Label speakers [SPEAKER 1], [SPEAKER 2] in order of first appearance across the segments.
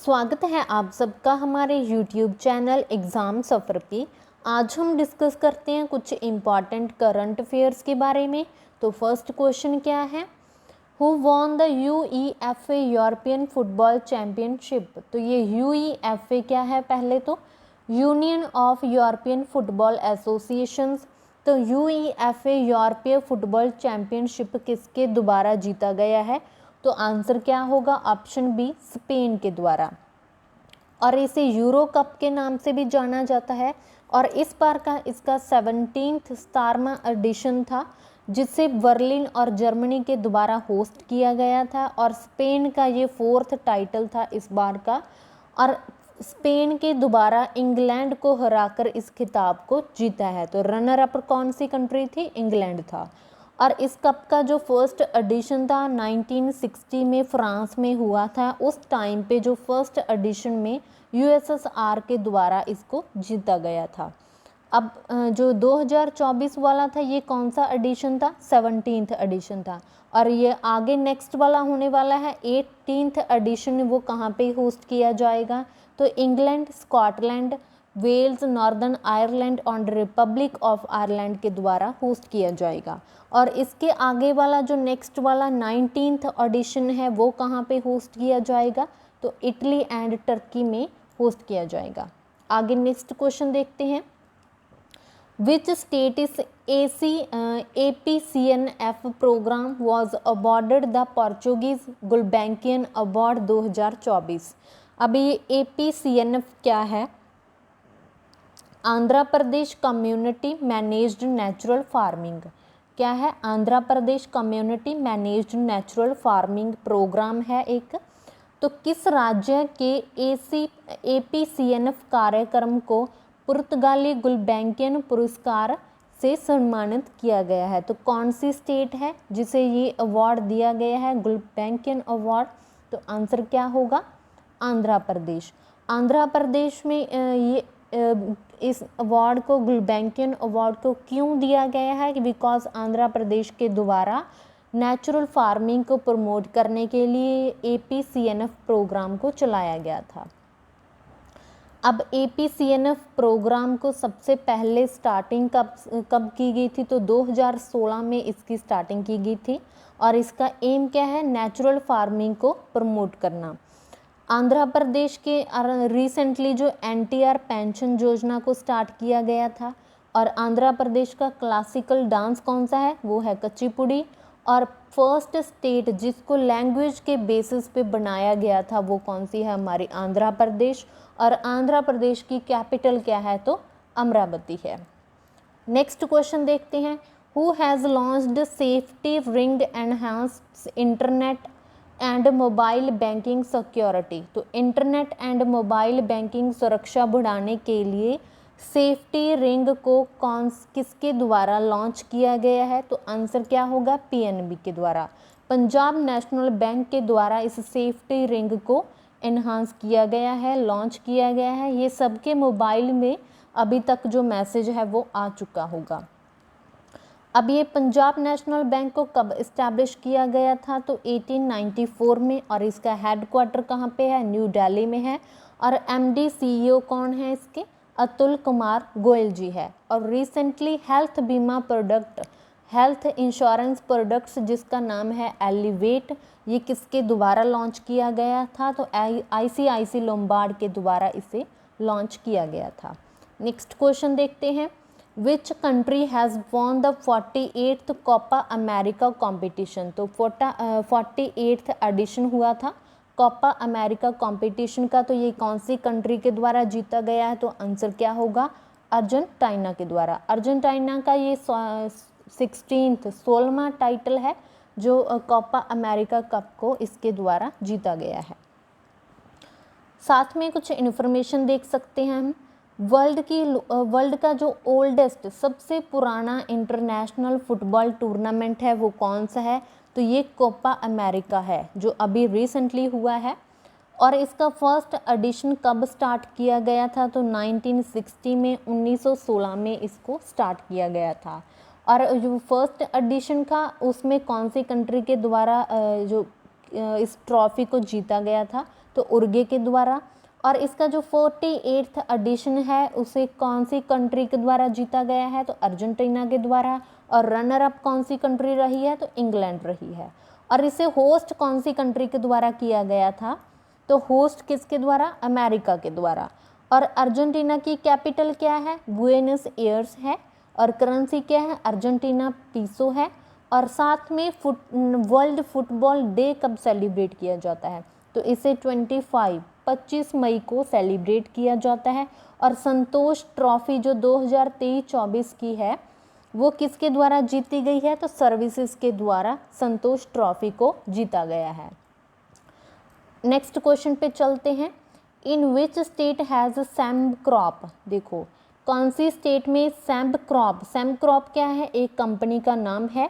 [SPEAKER 1] स्वागत है आप सबका हमारे YouTube चैनल एग्ज़ाम सफ़र पे। आज हम डिस्कस करते हैं कुछ इम्पॉर्टेंट करंट अफेयर्स के बारे में। तो फर्स्ट क्वेश्चन क्या है, who won the UEFA European football championship. तो ये UEFA क्या है, पहले तो union of European football associations. तो UEFA यूरोपीय फुटबॉल चैम्पियनशिप किसके द्वारा जीता गया है, तो आंसर क्या होगा, ऑप्शन बी स्पेन के द्वारा। और इसे यूरो कप के नाम से भी जाना जाता है और इस बार का इसका 17th 17वां एडिशन था, जिसे बर्लिन और जर्मनी के द्वारा होस्ट किया गया था और स्पेन का ये 4th टाइटल था इस बार का। और स्पेन के द्वारा इंग्लैंड को हराकर इस खिताब को जीता है। तो रनर अप कौन सी कंट्री थी, इंग्लैंड था। और इस कप का जो फर्स्ट एडिशन था 1960 में फ्रांस में हुआ था। उस टाइम पे जो फर्स्ट एडिशन में USSR के द्वारा इसको जीता गया था। अब जो 2024 वाला था ये कौन सा एडिशन था, 17th एडिशन था। और ये आगे नेक्स्ट वाला होने वाला है 18th एडिशन, वो कहाँ पे होस्ट किया जाएगा, तो England, Scotland, Wales, Northern Ireland और रिपब्लिक ऑफ आयरलैंड के द्वारा होस्ट किया जाएगा। और इसके आगे वाला जो नेक्स्ट वाला 19th एडिशन है वो कहाँ पे होस्ट किया जाएगा, तो इटली एंड टर्की में होस्ट किया जाएगा। आगे नेक्स्ट क्वेश्चन देखते हैं, विच स्टेट इस APCNF program was awarded the Portuguese Gulbenkian award 2024। अब ये APCNF क्या है, Andhra Pradesh community managed natural farming. क्या है, Andhra Pradesh community managed natural farming program है एक। तो किस राज्य के APCNF कार्यक्रम को पुर्तगाली गुल्बैंकियन पुरस्कार से सम्मानित किया गया है, तो कौन सी स्टेट है जिसे ये अवार्ड दिया गया है, गुल्बैंकियन अवार्ड, तो आंसर क्या होगा, आंध्र प्रदेश। आंध्र प्रदेश में ये इस अवार्ड को, गुल्बैंकियन अवार्ड को क्यों दिया गया है, कि बिकॉज आंध्र प्रदेश के द्वारा नेचुरल फार्मिंग को प्रमोट करने के लिए APCNF प्रोग्राम को चलाया गया था। अब APCNF प्रोग्राम को सबसे पहले स्टार्टिंग कब की गई थी, तो 2016 में इसकी स्टार्टिंग की गई थी। और इसका एम क्या है, नेचुरल फार्मिंग को प्रमोट करना। आंध्र प्रदेश के रिसेंटली जो NTR पेंशन योजना को स्टार्ट किया गया था। और आंध्र प्रदेश का क्लासिकल डांस कौन सा है, वो है कुचिपुड़ी। और फर्स्ट स्टेट जिसको लैंग्वेज के बेसिस पे बनाया गया था वो कौन सी है, हमारी आंध्र प्रदेश। और आंध्र प्रदेश की कैपिटल क्या है, तो अमरावती है। नेक्स्ट क्वेश्चन देखते हैं, who has launched safety ring enhanced internet and mobile banking security. तो इंटरनेट एंड मोबाइल बैंकिंग सुरक्षा बढ़ाने के लिए सेफ्टी रिंग को किसके द्वारा लॉन्च किया गया है, तो आंसर क्या होगा, PNB के द्वारा। पंजाब नेशनल बैंक के द्वारा इस सेफ्टी रिंग को एनहांस किया गया है, लॉन्च किया गया है। ये सबके मोबाइल में अभी तक जो मैसेज है वो आ चुका होगा। अब ये पंजाब नेशनल बैंक को कब इस्टेब्लिश किया गया था, तो 1894 में। और इसका हेडक्वार्टर कहाँ पे है, न्यू दिल्ली में है। और MD CEO कौन है इसके, अतुल कुमार गोयल जी है। और रिसेंटली हेल्थ बीमा प्रोडक्ट, हेल्थ इंश्योरेंस प्रोडक्ट्स जिसका नाम है एलिवेट, ये किसके द्वारा लॉन्च किया गया था, तो ICICI लोम्बार्ड के द्वारा इसे लॉन्च किया गया था। नेक्स्ट क्वेश्चन देखते हैं, which country has won the 48th Copa America competition. तो 48th एडिशन हुआ था कोपा अमेरिका कंपटीशन का, तो ये कौन सी कंट्री के द्वारा जीता गया है, तो आंसर क्या होगा, अर्जेंटीना के द्वारा। अर्जेंटीना का ये 16वां टाइटल है जो कोपा अमेरिका कप को इसके द्वारा जीता गया है। साथ में कुछ इन्फॉर्मेशन देख सकते हैं हम, वर्ल्ड का जो ओल्डेस्ट सबसे पुराना इंटरनेशनल फुटबॉल टूर्नामेंट है वो कौन सा है, तो ये कोपा अमेरिका है जो अभी रिसेंटली हुआ है। और इसका फर्स्ट एडिशन कब स्टार्ट किया गया था, तो 1960 में, 1916 में इसको स्टार्ट किया गया था। और जो फर्स्ट एडिशन था उसमें कौन सी कंट्री के द्वारा जो इस ट्रॉफी को जीता गया था? तो उरुग्वे के द्वारा। और इसका जो 48th एडिशन है उसे कौन सी कंट्री के द्वारा जीता गया है? तो अर्जेंटीना के द्वारा। और रनर अप कौन सी कंट्री रही है? तो इंग्लैंड रही है। और इसे होस्ट कौन सी कंट्री के द्वारा किया गया था? तो होस्ट किसके द्वारा? अमेरिका के द्वारा। और अर्जेंटीना की कैपिटल क्या है? बुएनस एयर्स है। और करेंसी क्या है? अर्जेंटीना पीसो है। और साथ में वर्ल्ड फुटबॉल डे कब सेलिब्रेट किया जाता है? तो इसे 25 मई को सेलिब्रेट किया जाता है। और संतोष ट्रॉफी जो 2023-24 की है वो किसके द्वारा जीती गई है? तो सर्विसेज के द्वारा संतोष ट्रॉफी को जीता गया है। नेक्स्ट क्वेश्चन पे चलते हैं। इन विच स्टेट हैज़ सैम्ब क्रॉप? देखो कौन सी स्टेट में सैम्ब क्रॉप क्या है? एक कंपनी का नाम है।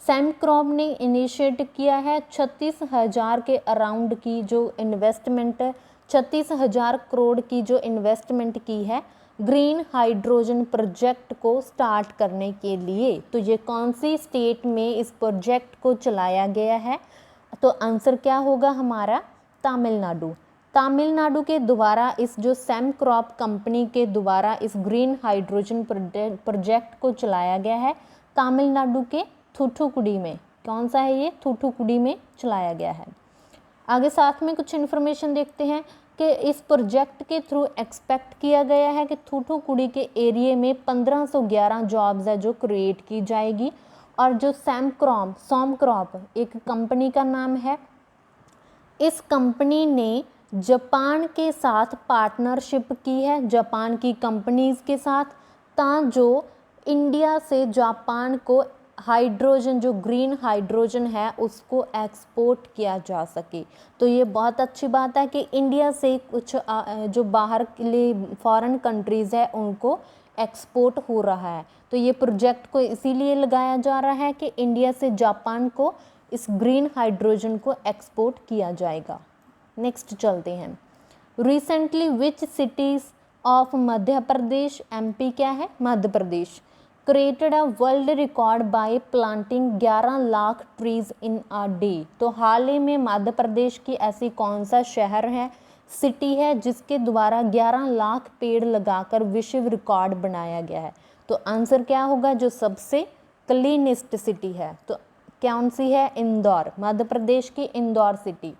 [SPEAKER 1] सैम्ब क्रॉप ने इनिशिएट किया है 36,000 के अराउंड की जो इन्वेस्टमेंट, 36,000 करोड़ की जो इन्वेस्टमेंट की है ग्रीन हाइड्रोजन प्रोजेक्ट को स्टार्ट करने के लिए। तो ये कौन सी स्टेट में इस प्रोजेक्ट को चलाया गया है? तो आंसर क्या होगा हमारा? तमिलनाडु। तमिलनाडु के द्वारा इस जो सैम्ब क्रॉप कंपनी के द्वारा इस ग्रीन हाइड्रोजन प्रोजेक्ट को चलाया गया है तमिलनाडु के थूथुकुडी में। कौन सा है ये? थूथुकुडी में चलाया गया है। आगे साथ में कुछ इन्फॉर्मेशन देखते हैं कि इस प्रोजेक्ट के थ्रू एक्सपेक्ट किया गया है कि थूथुकुडी के एरिया में 1511 जॉब्स है जो क्रिएट की जाएगी। और जो सैम क्रॉप एक कंपनी का नाम है। इस कंपनी ने जापान के साथ पार्टनरशिप की है, जापान की कंपनीज़ के साथ, जो इंडिया से जापान को हाइड्रोजन जो ग्रीन हाइड्रोजन है उसको एक्सपोर्ट किया जा सके। तो ये बहुत अच्छी बात है कि इंडिया से कुछ जो बाहर के लिए फॉरेन कंट्रीज़ है उनको एक्सपोर्ट हो रहा है। तो ये प्रोजेक्ट को इसीलिए लगाया जा रहा है कि इंडिया से जापान को इस ग्रीन हाइड्रोजन को एक्सपोर्ट किया जाएगा। नेक्स्ट चलते हैं। Recently which cities of Madhya Pradesh, MP क्या है? Madhya Pradesh, created a world record by planting 11 lakh trees in a day. तो हाल ही में मध्य प्रदेश की ऐसी कौन सा शहर है, सिटी है जिसके द्वारा 11 लाख पेड़ लगाकर विश्व रिकॉर्ड बनाया गया है? तो आंसर क्या होगा? जो सबसे क्लीनेस्ट सिटी है तो कौन सी है? इंदौर, मध्य प्रदेश की इंदौर सिटी।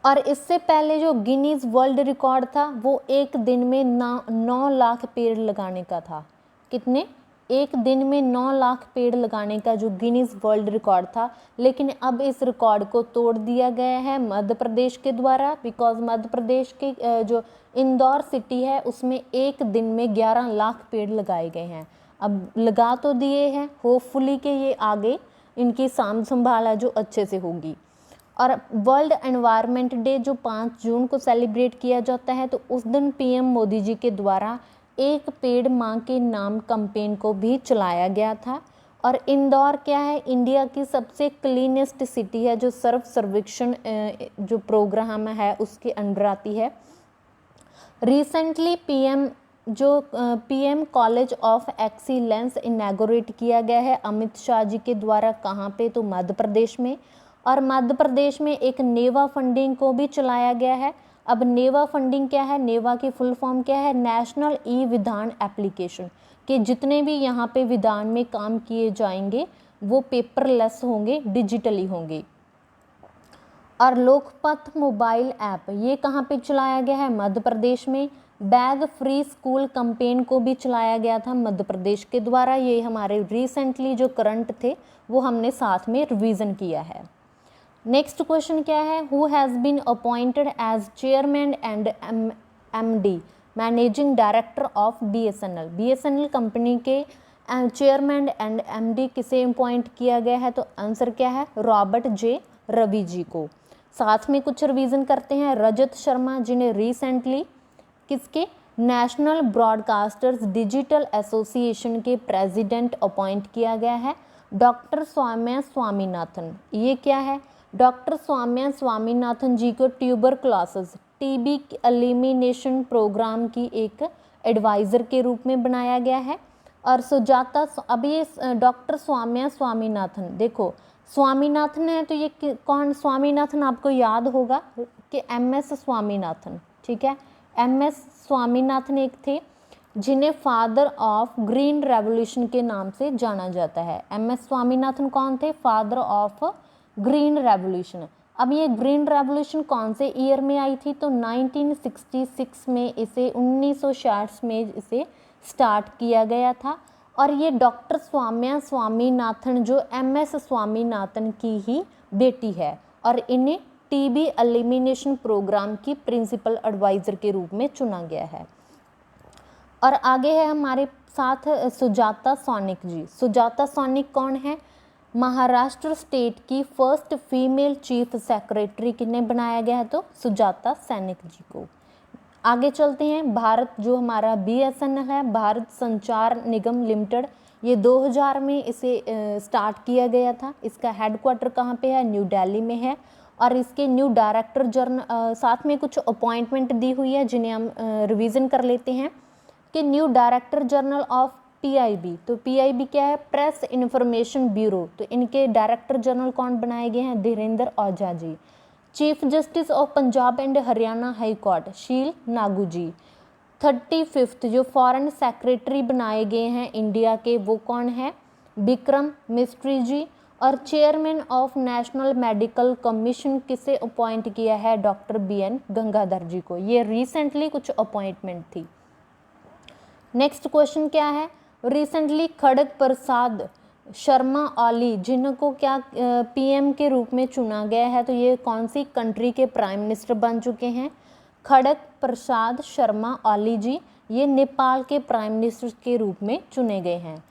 [SPEAKER 1] और इससे पहले जो गिनीज वर्ल्ड रिकॉर्ड था वो एक दिन में 9 लाख पेड़ लगाने का था। कितने? एक दिन में 9 लाख पेड़ लगाने का जो गिनीज वर्ल्ड रिकॉर्ड था। लेकिन अब इस रिकॉर्ड को तोड़ दिया गया है मध्य प्रदेश के द्वारा, बिकॉज मध्य प्रदेश के जो इंदौर सिटी है उसमें एक दिन में 11 लाख पेड़ लगाए गए हैं। अब लगा तो दिए हैं, होपफुली कि ये आगे इनकी साम संभाल है जो अच्छे से होगी। और वर्ल्ड एनवायरनमेंट डे जो 5 जून को सेलिब्रेट किया जाता है तो उस दिन PM मोदी जी के द्वारा एक पेड़ माँ के नाम कैंपेन को भी चलाया गया था। और इंदौर क्या है? इंडिया की सबसे क्लीनेस्ट सिटी है जो सर्व सर्वेक्षण जो प्रोग्राम है उसके अंडर आती है। Recently PM college of excellence inaugurate किया गया है अमित शाह जी के द्वारा। कहाँ पे? तो मध्य प्रदेश में। और मध्य प्रदेश में एक नेवा फंडिंग को भी चलाया गया है। अब नेवा फंडिंग क्या है? नेवा की फुल फॉर्म क्या है? नेशनल ई विधान एप्लीकेशन, कि जितने भी यहाँ पे विधान में काम किए जाएंगे वो पेपरलेस होंगे, डिजिटली होंगे। और लोकपथ मोबाइल ऐप ये कहाँ पे चलाया गया है? मध्य प्रदेश में। बैग फ्री स्कूल कैंपेन को भी चलाया गया था मध्य प्रदेश के द्वारा। ये हमारे रिसेंटली जो करंट थे वो हमने साथ में रिवीजन किया है। नेक्स्ट क्वेश्चन क्या है? Who has been appointed as chairman and MD managing director of BSNL। BSNL company के चेयरमैन एंड MD किसे अपॉइंट किया गया है? तो आंसर क्या है? रॉबर्ट J रवि जी को। साथ में कुछ रिवीजन करते हैं। रजत शर्मा जिन्हें रिसेंटली किसके? नेशनल ब्रॉडकास्टर्स डिजिटल एसोसिएशन के प्रेसिडेंट अपॉइंट किया गया है। डॉक्टर सौम्या स्वामीनाथन, ये क्या है? डॉक्टर सौम्या स्वामीनाथन जी को ट्यूबरक्लोसिस TB एलिमिनेशन प्रोग्राम की एक एडवाइज़र के रूप में बनाया गया है। और सुजाता, अब ये डॉक्टर सौम्या स्वामीनाथन, देखो स्वामीनाथन है तो ये कौन, स्वामीनाथन आपको याद होगा कि MS स्वामीनाथन, ठीक है। MS स्वामीनाथन एक थे जिन्हें फादर ऑफ ग्रीन रेवोल्यूशन के नाम से जाना जाता है। MS स्वामीनाथन कौन थे, फादर ऑफ ग्रीन रेवोल्यूशन। अब ये ग्रीन रेवोल्यूशन कौन से ईयर में आई थी, तो 1966 में, इसे 1960 में इसे स्टार्ट किया गया था। और ये डॉक्टर सौम्या स्वामीनाथन जो MS स्वामीनाथन की ही बेटी है, और इन्हें TB एलिमिनेशन प्रोग्राम की प्रिंसिपल एडवाइज़र के रूप में चुना गया है। और आगे है हमारे साथ सुजाता सैनिक जी। सुजाता सैनिक कौन है, महाराष्ट्र स्टेट की फर्स्ट फीमेल चीफ सेक्रेटरी किन्हें बनाया गया है, तो सुजाता सैनिक जी को। आगे चलते हैं, भारत जो हमारा BSNL है, भारत संचार निगम लिमिटेड, ये 2000 में इसे स्टार्ट किया गया था। इसका हेडक्वार्टर कहाँ पे है, न्यू दिल्ली में है। और इसके न्यू डायरेक्टर जनरल, साथ में कुछ अपॉइंटमेंट दी हुई है जिन्हें हम रिवीजन कर लेते हैं कि new director general of PIB, तो PIB क्या है, प्रेस इन्फॉर्मेशन ब्यूरो, तो इनके डायरेक्टर जनरल कौन बनाए गए हैं, Dhirendra Ojha ji. Chief justice of Punjab and Haryana high court Sheel Nagu ji. 35th जो फॉरेन सेक्रेटरी बनाए गए हैं इंडिया के, वो कौन है, विक्रम मिस्ट्री जी। और chairman of national medical commission किसे अपॉइंट किया है, डॉक्टर BN गंगाधर जी को। ये रिसेंटली कुछ अपॉइंटमेंट थी। नेक्स्ट क्वेश्चन क्या है, रिसेंटली खड़ग प्रसाद शर्मा ओली जिनको क्या PM के रूप में चुना गया है, तो ये कौन सी कंट्री के प्राइम मिनिस्टर बन चुके हैं, खड़ग प्रसाद शर्मा ओली जी, ये नेपाल के प्राइम मिनिस्टर के रूप में चुने गए हैं।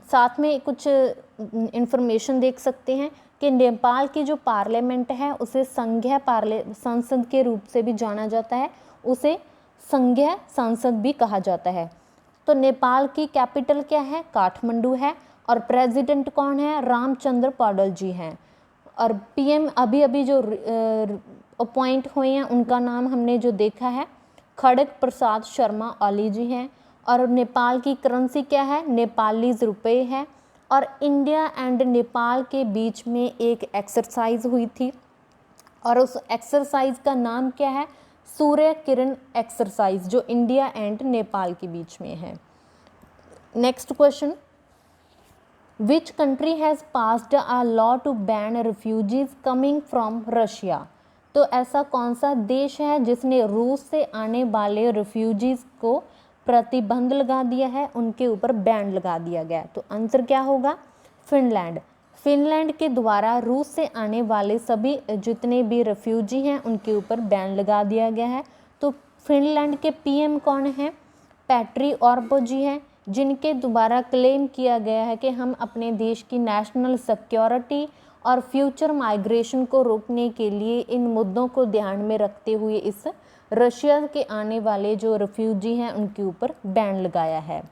[SPEAKER 1] साथ में कुछ इंफॉर्मेशन देख सकते हैं कि नेपाल की जो पार्लियामेंट है उसे संघीय संसद के रूप से भी जाना जाता है, उसे संघीय संसद भी कहा जाता है। तो नेपाल की कैपिटल क्या है, काठमांडू है। और प्रेसिडेंट कौन है, रामचंद्र पौडेल जी हैं। और PM अभी अभी जो अपॉइंट हुए हैं उनका नाम हमने जो देखा है, खड़ग प्रसाद शर्मा ओली जी हैं। और नेपाल की करेंसी क्या है, नेपालीज रुपये है। और इंडिया एंड नेपाल के बीच में एक एक्सरसाइज हुई थी, और उस एक्सरसाइज का नाम क्या है, सूर्य किरण एक्सरसाइज, जो इंडिया एंड नेपाल के बीच में है। Next question, which country has passed a law to ban refugees coming from Russia, तो ऐसा कौन सा देश है जिसने रूस से आने वाले रिफ्यूजीज को प्रतिबंध लगा दिया है, उनके ऊपर बैन लगा दिया गया, तो आंसर क्या होगा, फिनलैंड। फिनलैंड के द्वारा रूस से आने वाले सभी जितने भी रिफ्यूजी हैं उनके ऊपर बैन लगा दिया गया है। तो फिनलैंड के PM कौन है, पैट्री ऑर्पो जी हैं, जिनके द्वारा क्लेम किया गया है कि हम अपने देश की नेशनल सिक्योरिटी और फ्यूचर माइग्रेशन को रोकने के लिए इन मुद्दों को ध्यान में रखते हुए इस रशिया के आने वाले जो रिफ्यूजी हैं उनके ऊपर बैन लगाया है।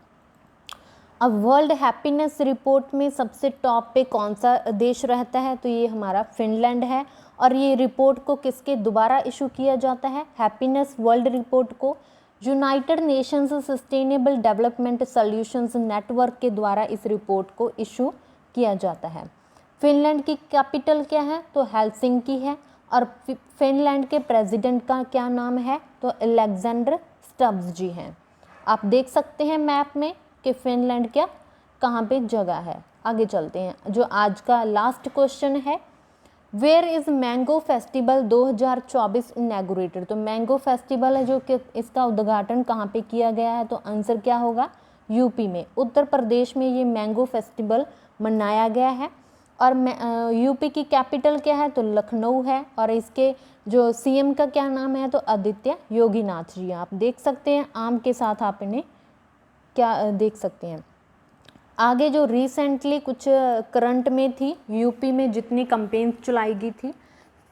[SPEAKER 1] अब वर्ल्ड हैप्पीनेस रिपोर्ट में सबसे टॉप पे कौन सा देश रहता है, तो ये हमारा फिनलैंड है। और ये रिपोर्ट को किसके द्वारा इशू किया जाता है, हैप्पीनेस वर्ल्ड रिपोर्ट को United Nations sustainable development solutions network के द्वारा इस रिपोर्ट को इशू किया जाता है। फिनलैंड की कैपिटल क्या है, तो हेलसिंकी है। और फिनलैंड के प्रेसिडेंट का क्या नाम है, तो अलेक्जेंडर स्टब्स जी हैं। आप देख सकते हैं मैप में कि फिनलैंड क्या कहाँ पे जगह है। आगे चलते हैं, जो आज का लास्ट क्वेश्चन है, वेयर इज़ मैंगो फेस्टिवल 2024 इनैगोरेटेड, तो मैंगो फेस्टिवल है जो कि इसका उद्घाटन कहाँ पे किया गया है, तो आंसर क्या होगा, यूपी में, उत्तर प्रदेश में ये मैंगो फेस्टिवल मनाया गया है। और यूपी की कैपिटल क्या है, तो लखनऊ है। और इसके जो CM का क्या नाम है, तो आदित्य योगीनाथ जी। आप देख सकते हैं आम के साथ आप इन्हें क्या देख सकते हैं। आगे जो रिसेंटली कुछ करंट में थी, यूपी में जितनी कंपेन चलाई गई थी,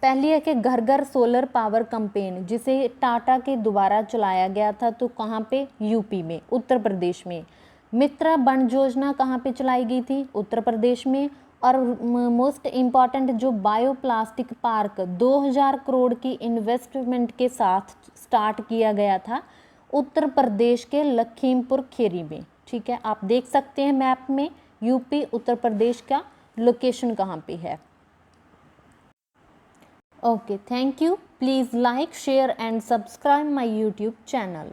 [SPEAKER 1] पहली है कि घर घर सोलर पावर कंपेन, जिसे टाटा के द्वारा चलाया गया था, तो कहाँ पे, यूपी में, उत्तर प्रदेश में। मित्रा वन योजना कहाँ पे चलाई गई थी, उत्तर प्रदेश में। और मोस्ट इम्पॉर्टेंट जो बायोप्लास्टिक पार्क 2000 करोड़ की इन्वेस्टमेंट के साथ स्टार्ट किया गया था उत्तर प्रदेश के लखीमपुर खीरी में। ठीक है, आप देख सकते हैं मैप में यूपी उत्तर प्रदेश का लोकेशन कहाँ पे है। Okay, thank you. Please like, share and subscribe my YouTube channel.